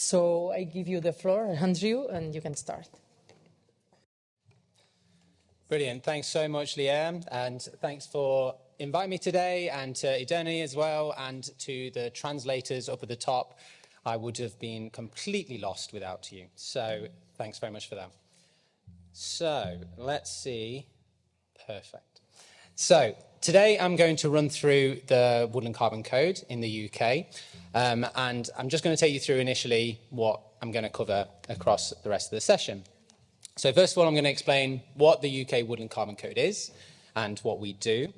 So I give you the floor, Andrew, and you can start. Brilliant. Thanks so much, Liam, and thanks for inviting me today, and to Idoni as well, and to the translators up at the top. I would have been completely lost without you. So thanks very much for that. So let's see. Perfect. So today I'm going to run through the Woodland Carbon Code in the UK, and I'm just going to take you through initially what I'm going to cover across the rest of the session. So first of all, I'm going to explain what the UK Woodland Carbon Code is and what we do,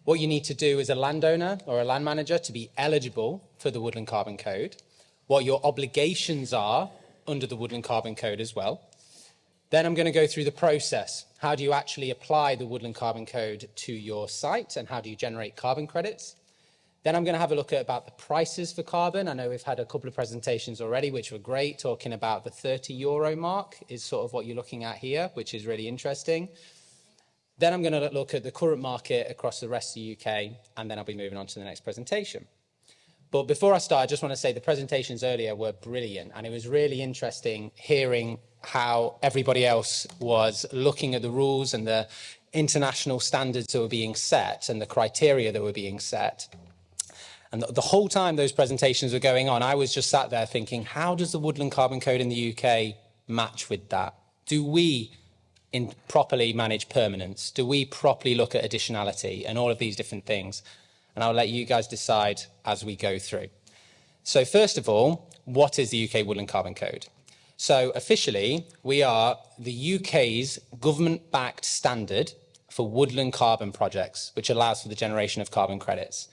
what you need to do as a landowner or a land manager to be eligible for the Woodland Carbon Code, what your obligations are under the Woodland Carbon Code as well. Then I'm going to go through the process. How do you actually apply the Woodland Carbon Code to your site, and how do you generate carbon credits? Then I'm going to have a look at about the prices for carbon. I know we've had a couple of presentations already, which were great, talking about the €30 mark is sort of what you're looking at here, which is really interesting. Then I'm going to look at the current market across the rest of the UK, and then I'll be moving on to the next presentation. But before I start, I just want to say the presentations earlier were brilliant, and it was really interesting hearing how everybody else was looking at the rules and the international standards that were being set and the criteria that were being set. And the whole time those presentations were going on, I was just sat there thinking, how does the Woodland Carbon Code in the UK match with that? Do we properly manage permanence? Do we properly look at additionality and all of these different things? And I'll let you guys decide as we go through. So first of all, what is the UK Woodland Carbon Code? So officially, we are the UK's government-backed standard for woodland carbon projects, which allows for the generation of carbon credits.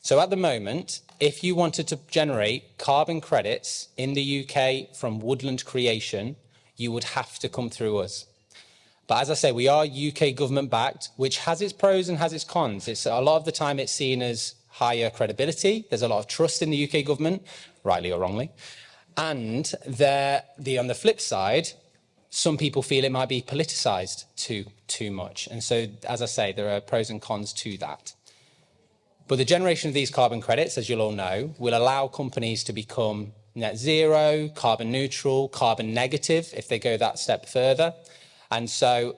So at the moment, if you wanted to generate carbon credits in the UK from woodland creation, you would have to come through us. But as I say, we are UK government-backed, which has its pros and has its cons. A lot of the time it's seen as higher credibility. There's a lot of trust in the UK government, rightly or wrongly. And on the flip side, some people feel it might be politicised too much. And so, as I say, there are pros and cons to that. But the generation of these carbon credits, as you'll all know, will allow companies to become net zero, carbon neutral, carbon negative, if they go that step further. And so,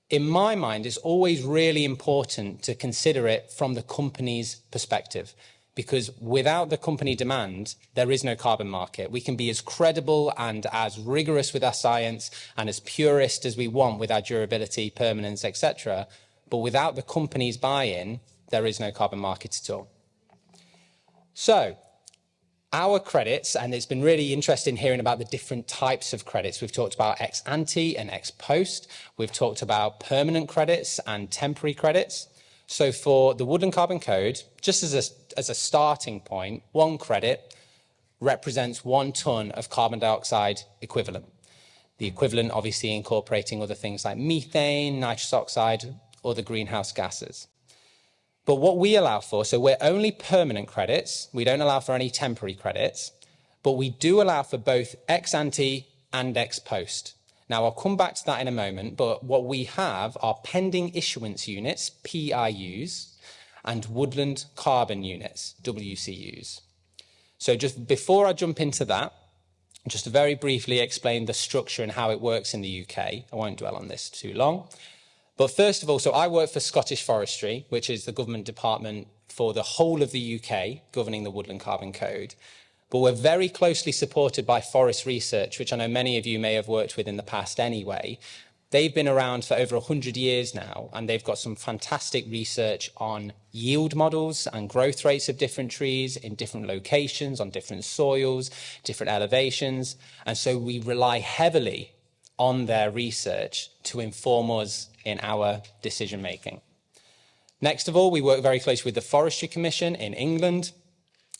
in my mind, it's always really important to consider it from the company's perspective, because without the company demand, there is no carbon market. We can be as credible and as rigorous with our science and as purist as we want with our durability, permanence, etc. But without the company's buy-in, there is no carbon market at all. So, our credits, and it's been really interesting hearing about the different types of credits. We've talked about ex ante and ex post. We've talked about permanent credits and temporary credits. So for the Woodland Carbon Code, just as a starting point, one credit represents 1 tonne of carbon dioxide equivalent. The equivalent obviously incorporating other things like methane, nitrous oxide, other greenhouse gases. But what we allow for, so we're only permanent credits, we don't allow for any temporary credits, but we do allow for both ex ante and ex post. Now, I'll come back to that in a moment, but what we have are pending issuance units, PIUs, and woodland carbon units, WCUs. So just before I jump into that, just to very briefly explain the structure and how it works in the UK. I won't dwell on this too long. But first of all, so I work for Scottish Forestry, which is the government department for the whole of the UK governing the Woodland Carbon Code. But we're very closely supported by Forest Research, which I know many of you may have worked with in the past anyway. They've been around for over 100 years now, and they've got some fantastic research on yield models and growth rates of different trees in different locations, on different soils, different elevations. And so we rely heavily on their research to inform us in our decision making. Next of all, we work very closely with the Forestry Commission in England,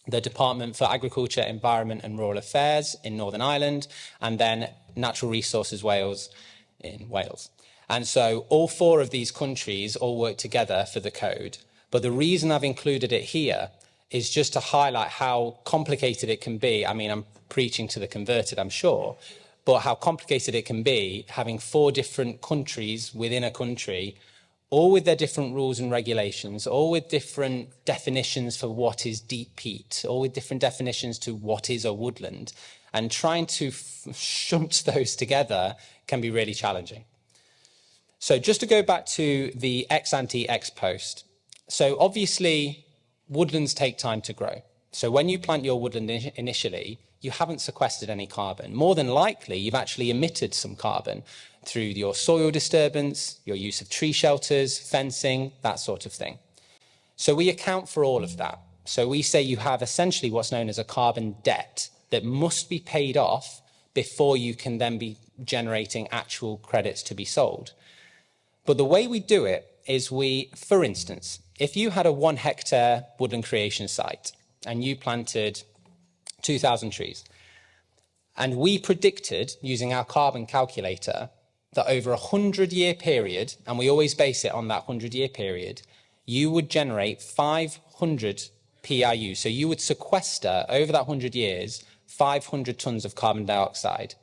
the Department for Agriculture, Environment and Rural Affairs in Northern Ireland, and then Natural Resources Wales in Wales. And so all 4 of these countries all work together for the code. But the reason I've included it here is just to highlight how complicated it can be. I mean, I'm preaching to the converted, I'm sure, but how complicated it can be having 4 different countries within a country all with their different rules and regulations, all with different definitions for what is deep peat, all with different definitions to what is a woodland. And trying to shunt those together can be really challenging. So just to go back to the ex ante, ex post. So obviously, woodlands take time to grow. So when you plant your woodland initially, you haven't sequestered any carbon. More than likely, you've actually emitted some carbon through your soil disturbance, your use of tree shelters, fencing, that sort of thing. So we account for all of that. So we say you have essentially what's known as a carbon debt that must be paid off before you can then be generating actual credits to be sold. But the way we do it is for instance, if you had a 1 hectare woodland creation site and you planted 2,000 trees, and we predicted using our carbon calculator that over a 100-year period, and we always base it on that 100-year period, you would generate 500 PRU. So you would sequester over that 100 years 500 tons of carbon dioxide.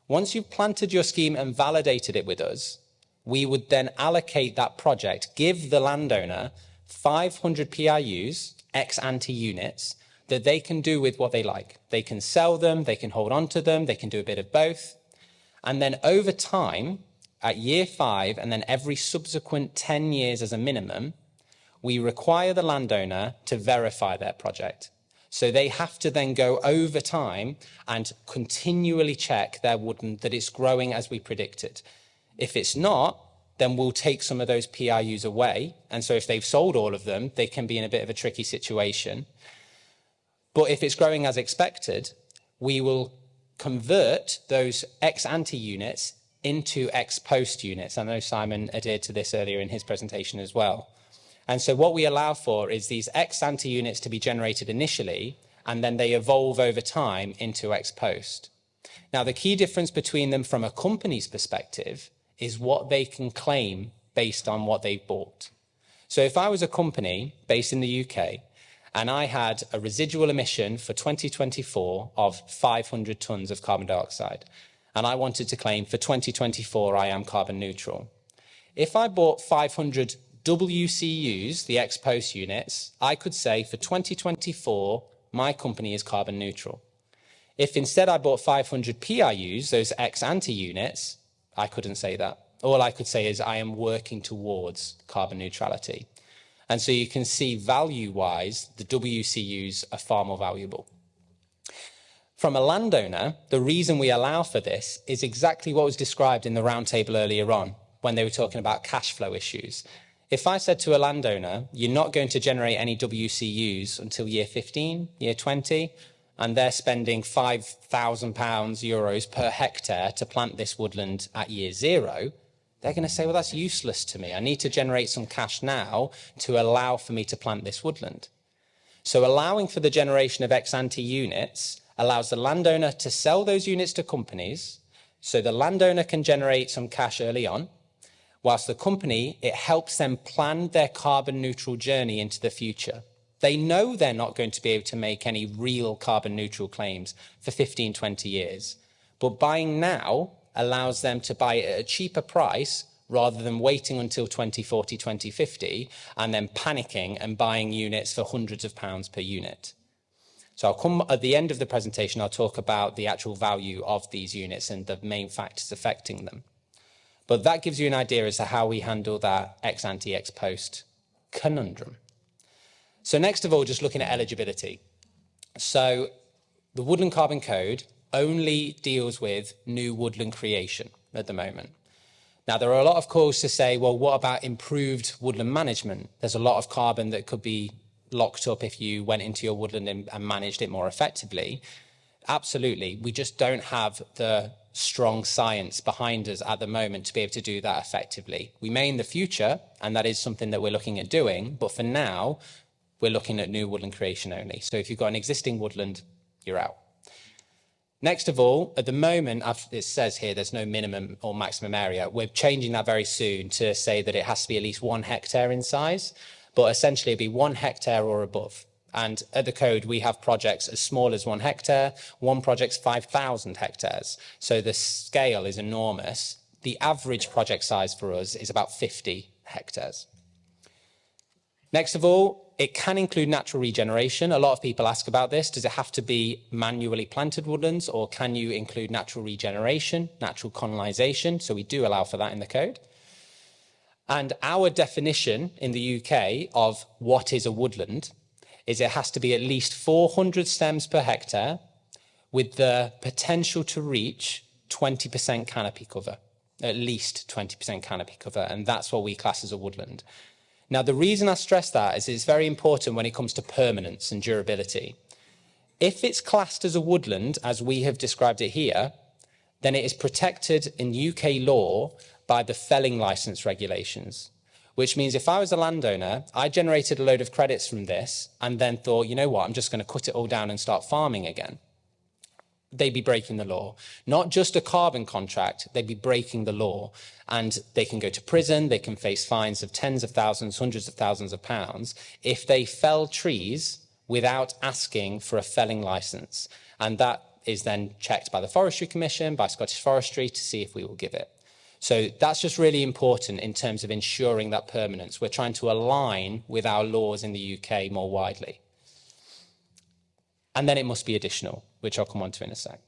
Once you've planted your scheme and validated it with us, we would then allocate that project, give the landowner 500 PRUs, ex ante units, that they can do with what they like. They can sell them, they can hold on to them, they can do a bit of both. And then over time, at year 5, and then every subsequent 10 years as a minimum, we require the landowner to verify their project. So they have to then go over time and continually check their woodland that it's growing as we predicted. If it's not, then we'll take some of those PRUs away. And so if they've sold all of them, they can be in a bit of a tricky situation. But if it's growing as expected, we will convert those ex ante units into ex post units. I know Simon adhered to this earlier in his presentation as well. And so what we allow for is these ex ante units to be generated initially, and then they evolve over time into ex post. Now, the key difference between them from a company's perspective is what they can claim based on what they've bought. So if I was a company based in the UK and I had a residual emission for 2024 of 500 tons of carbon dioxide, and I wanted to claim for 2024 I am carbon neutral, if I bought 500 WCUs, the ex post units, I could say for 2024 my company is carbon neutral. If instead I bought 500 PRUs, those ex ante units, I couldn't say that. All I could say is I am working towards carbon neutrality. And so you can see value-wise, the WCUs are far more valuable. From a landowner, the reason we allow for this is exactly what was described in the roundtable earlier on when they were talking about cash flow issues. If I said to a landowner, you're not going to generate any WCUs until year 15, year 20, and they're spending £5,000 euros per hectare to plant this woodland at year 0, they're going to say, well, that's useless to me. I need to generate some cash now to allow for me to plant this woodland. So allowing for the generation of ex ante units allows the landowner to sell those units to companies, so the landowner can generate some cash early on, whilst the company, it helps them plan their carbon neutral journey into the future. They know they're not going to be able to make any real carbon neutral claims for 15, 20 years. But buying now allows them to buy at a cheaper price rather than waiting until 2040, 2050 and then panicking and buying units for hundreds of pounds per unit. So I'll come at the end of the presentation, I'll talk about the actual value of these units and the main factors affecting them. But that gives you an idea as to how we handle that ex ante, ex post conundrum. So next of all, just looking at eligibility. So the Woodland Carbon Code only deals with new woodland creation at the moment. Now, there are a lot of calls to say, well, what about improved woodland management? There's a lot of carbon that could be locked up if you went into your woodland and managed it more effectively. Absolutely. We just don't have the strong science behind us at the moment to be able to do that effectively. We may in the future, and that is something that we're looking at doing, but for now, we're looking at new woodland creation only. So if you've got an existing woodland, you're out. Next of all, at the moment, it says here there's no minimum or maximum area. We're changing that very soon to say that it has to be at least 1 hectare in size, but essentially it'd be 1 hectare or above. And at the code, we have projects as small as 1 hectare. One project's 5,000 hectares. So the scale is enormous. The average project size for us is about 50 hectares. Next of all, it can include natural regeneration. A lot of people ask about this. Does it have to be manually planted woodlands, or can you include natural regeneration, natural colonisation? So we do allow for that in the code. And our definition in the UK of what is a woodland is it has to be at least 400 stems per hectare with the potential to reach 20% canopy cover, at least 20% canopy cover, and that's what we class as a woodland. Now, the reason I stress that is it's very important when it comes to permanence and durability. If it's classed as a woodland, as we have described it here, then it is protected in UK law by the felling licence regulations, which means if I was a landowner, I generated a load of credits from this and then thought, you know what, I'm just going to cut it all down and start farming again. They'd be breaking the law. Not just a carbon contract, they'd be breaking the law. And they can go to prison, they can face fines of tens of thousands, hundreds of thousands of pounds if they fell trees without asking for a felling licence. And that is then checked by the Forestry Commission, by Scottish Forestry, to see if we will give it. So that's just really important in terms of ensuring that permanence. We're trying to align with our laws in the UK more widely. And then it must be additional, which I'll come on to in a sec.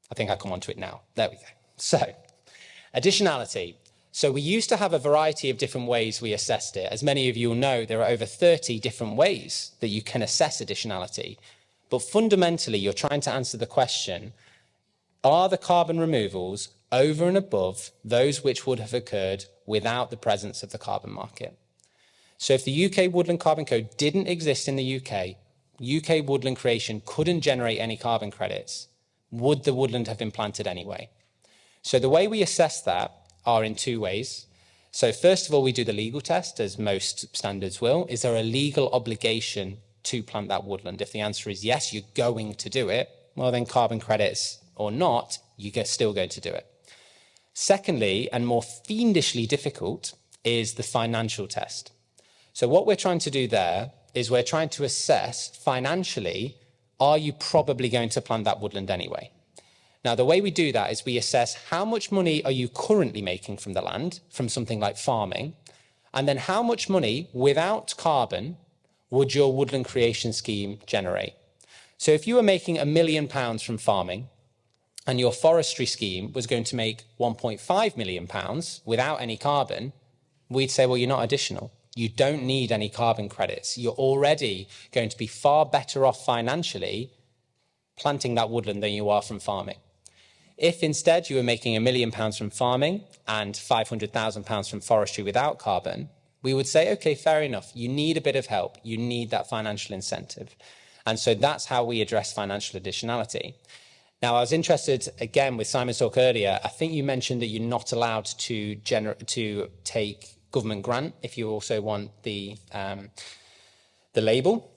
I think I'll come on to it now. There we go. So, additionality. So we used to have a variety of different ways we assessed it. As many of you will know, there are over 30 different ways that you can assess additionality. But fundamentally, you're trying to answer the question, are the carbon removals over and above those which would have occurred without the presence of the carbon market? So if the UK Woodland Carbon Code didn't exist in the UK woodland creation couldn't generate any carbon credits, would the woodland have been planted anyway? So the way we assess that are in two ways. So first of all, we do the legal test, as most standards will. Is there a legal obligation to plant that woodland? If the answer is yes, you're going to do it, well then carbon credits or not, you're still going to do it. Secondly, and more fiendishly difficult, is the financial test. So what we're trying to do there is we're trying to assess financially, are you probably going to plant that woodland anyway? Now, the way we do that is we assess how much money are you currently making from the land, from something like farming, and then how much money without carbon would your woodland creation scheme generate? So if you were making £1 million from farming and your forestry scheme was going to make £1.5 million without any carbon, we'd say, well, you're not additional. You don't need any carbon credits. You're already going to be far better off financially planting that woodland than you are from farming. If instead you were making £1 million from farming and £500,000 from forestry without carbon, we would say, okay, fair enough. You need a bit of help. You need that financial incentive. And so that's how we address financial additionality. Now, I was interested, again, with Simon's talk earlier. I think you mentioned that you're not allowed to take government grant if you also want the label.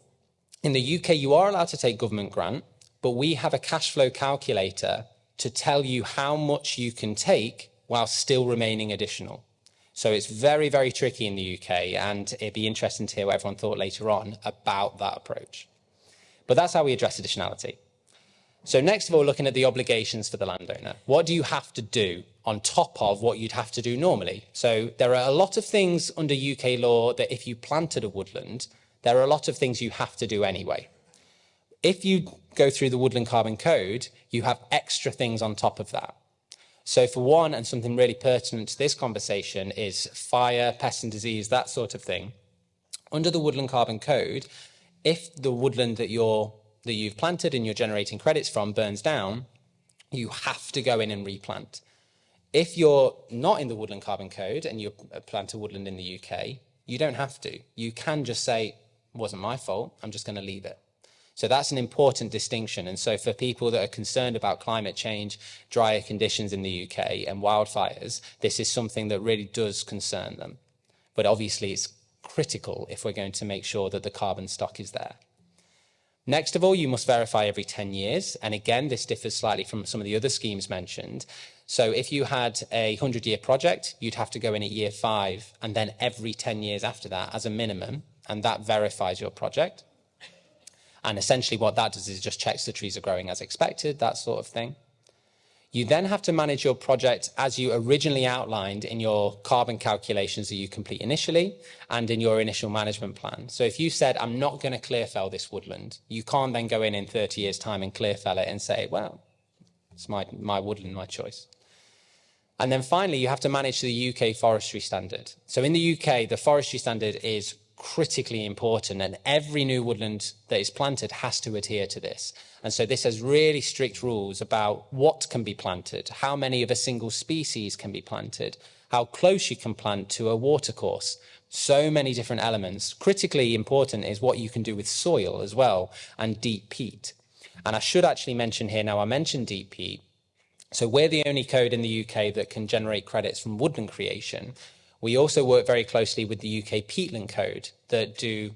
In the UK, you are allowed to take government grant, but we have a cash flow calculator to tell you how much you can take while still remaining additional. So it's very, very tricky in the UK, and it'd be interesting to hear what everyone thought later on about that approach. But that's how we address additionality. So next of all, looking at the obligations for the landowner. What do you have to do on top of what you'd have to do normally? So there are a lot of things under UK law that if you planted a woodland, there are a lot of things you have to do anyway. If you go through the Woodland Carbon Code, you have extra things on top of that. So for one, and something really pertinent to this conversation, is fire, pest and disease, that sort of thing. Under the Woodland Carbon Code, if the woodland that you've planted and you're generating credits from burns down, you have to go in and replant. If you're not in the Woodland Carbon Code and you plant a woodland in the UK, you don't have to. You can just say, it wasn't my fault, I'm just going to leave it. So that's an important distinction. And so for people that are concerned about climate change, drier conditions in the UK and wildfires, this is something that really does concern them. But obviously it's critical if we're going to make sure that the carbon stock is there. Next of all, you must verify every 10 years. And again, this differs slightly from some of the other schemes mentioned. So if you had a 100-year project, you'd have to go in at year 5 and then every 10 years after that as a minimum, and that verifies your project. And essentially what that does is just checks the trees are growing as expected, that sort of thing. You then have to manage your project as you originally outlined in your carbon calculations that you complete initially and in your initial management plan. So if you said, I'm not going to clear fell this woodland, you can't then go in 30 years' time and clear fell it and say, well, it's my woodland, my choice. And then finally, you have to manage the UK forestry standard. So in the UK, the forestry standard is critically important, and every new woodland that is planted has to adhere to this. And so this has really strict rules about what can be planted, how many of a single species can be planted, how close you can plant to a watercourse. So many different elements. Critically important is what you can do with soil as well, and deep peat. And I should actually mention here, now I mentioned deep peat, so we're the only code in the UK that can generate credits from woodland creation. We also work very closely with the UK peatland code that do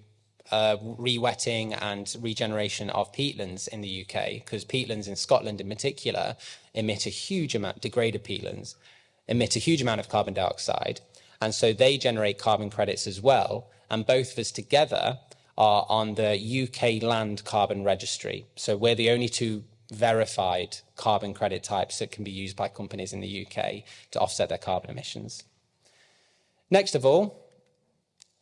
re-wetting and regeneration of peatlands in the UK, because peatlands in Scotland in particular emit a huge amount, degraded peatlands, emit a huge amount of carbon dioxide. And so they generate carbon credits as well. And both of us together are on the UK land carbon registry. So we're the only two verified carbon credit types that can be used by companies in the UK to offset their carbon emissions. Next of all,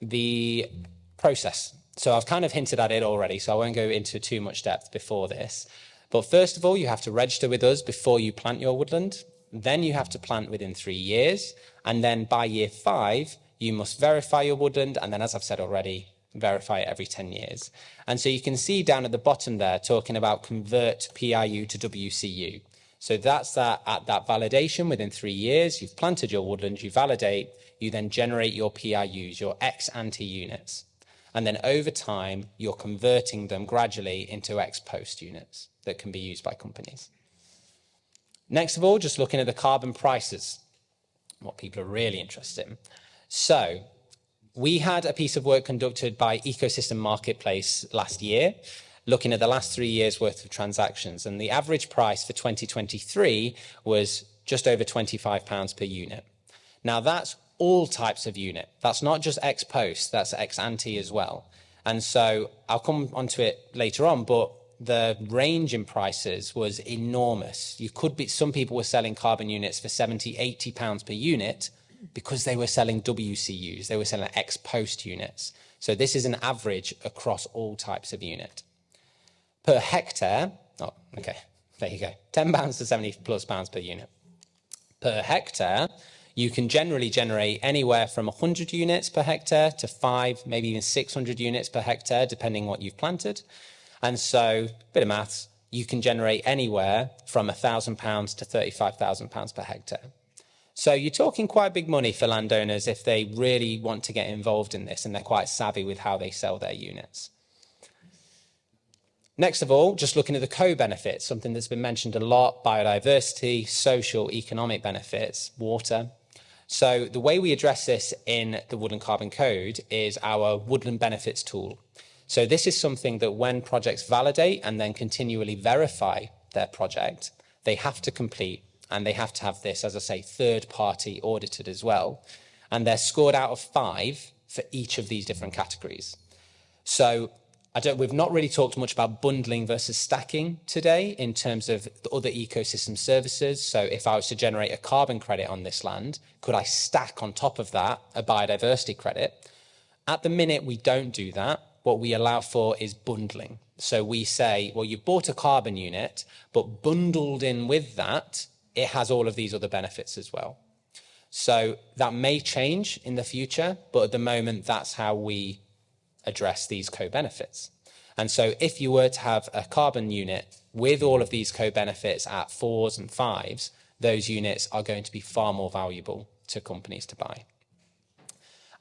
the process. So I've kind of hinted at it already, so I won't go into too much depth before this. But first of all, you have to register with us before you plant your woodland. Then you have to plant within 3 years. And then by year 5, you must verify your woodland. And then, as I've said already, verify it every 10 years. And so you can see down at the bottom there, talking about convert PIU to WCU. So that's that at that validation within 3 years. You've planted your woodland, you validate, you then generate your PIUs, your ex-ante units. And then over time, you're converting them gradually into ex-post units that can be used by companies. Next of all, just looking at the carbon prices, what people are really interested in. So we had a piece of work conducted by Ecosystem Marketplace last year, looking at the last 3 years' worth of transactions. And the average price for 2023 was just over £25 per unit. Now, that's all types of unit. That's not just ex post, that's ex ante as well. And so I'll come onto it later on, but the range in prices was enormous. Some people were selling carbon units for £70, £80 per unit because they were selling WCUs, they were selling ex post units. So this is an average across all types of unit. Per hectare, oh, okay, there you go, £10 to £70+ per unit. Per hectare, you can generally generate anywhere from 100 units per hectare to 5, maybe even 600 units per hectare, depending what you've planted. And so, bit of maths, you can generate anywhere from £1,000 to £35,000 per hectare. So you're talking quite big money for landowners if they really want to get involved in this and they're quite savvy with how they sell their units. Next of all, just looking at the co-benefits, something that's been mentioned a lot, biodiversity, social, economic benefits, water. So the way we address this in the Woodland Carbon Code is our Woodland Benefits tool. So this is something that when projects validate and then continually verify their project, they have to complete, and they have to have this, as I say, third-party audited as well. And they're scored out of 5 for each of these different categories. So we've not really talked much about bundling versus stacking today in terms of the other ecosystem services. So if I was to generate a carbon credit on this land, could I stack on top of that a biodiversity credit? At the minute, we don't do that. What we allow for is bundling. So we say, well, you bought a carbon unit, but bundled in with that, it has all of these other benefits as well. So that may change in the future, but at the moment, that's how we address these co-benefits. And so if you were to have a carbon unit with all of these co-benefits at 4s and 5s, those units are going to be far more valuable to companies to buy.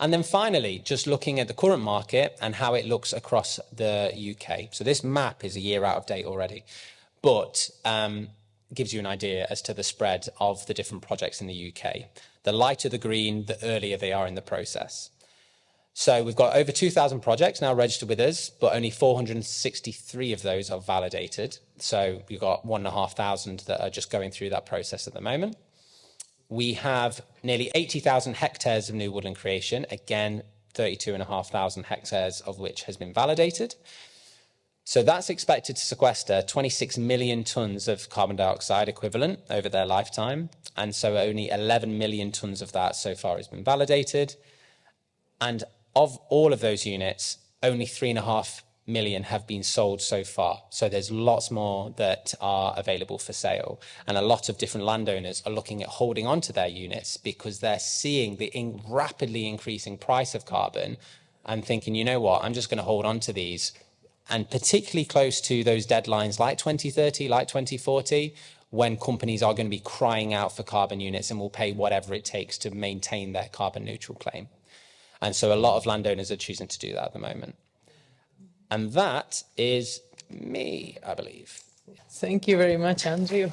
And then finally, just looking at the current market and how it looks across the UK. So this map is a year out of date already, but gives you an idea as to the spread of the different projects in the UK. The lighter the green, the earlier they are in the process. So we've got over 2,000 projects now registered with us, but only 463 of those are validated. So we've got 1,500 that are just going through that process at the moment. We have nearly 80,000 hectares of new woodland creation, again, 32,500 hectares of which has been validated. So that's expected to sequester 26 million tonnes of carbon dioxide equivalent over their lifetime. And so only 11 million tonnes of that so far has been validated. And of all of those units, only 3.5 million have been sold so far. So there's lots more that are available for sale. And a lot of different landowners are looking at holding on to their units because they're seeing the rapidly increasing price of carbon and thinking, you know what, I'm just going to hold on to these. And particularly close to those deadlines like 2030, like 2040, when companies are going to be crying out for carbon units and will pay whatever it takes to maintain their carbon neutral claim. And so a lot of landowners are choosing to do that at the moment. And that is me, I believe. Thank you very much, Andrew.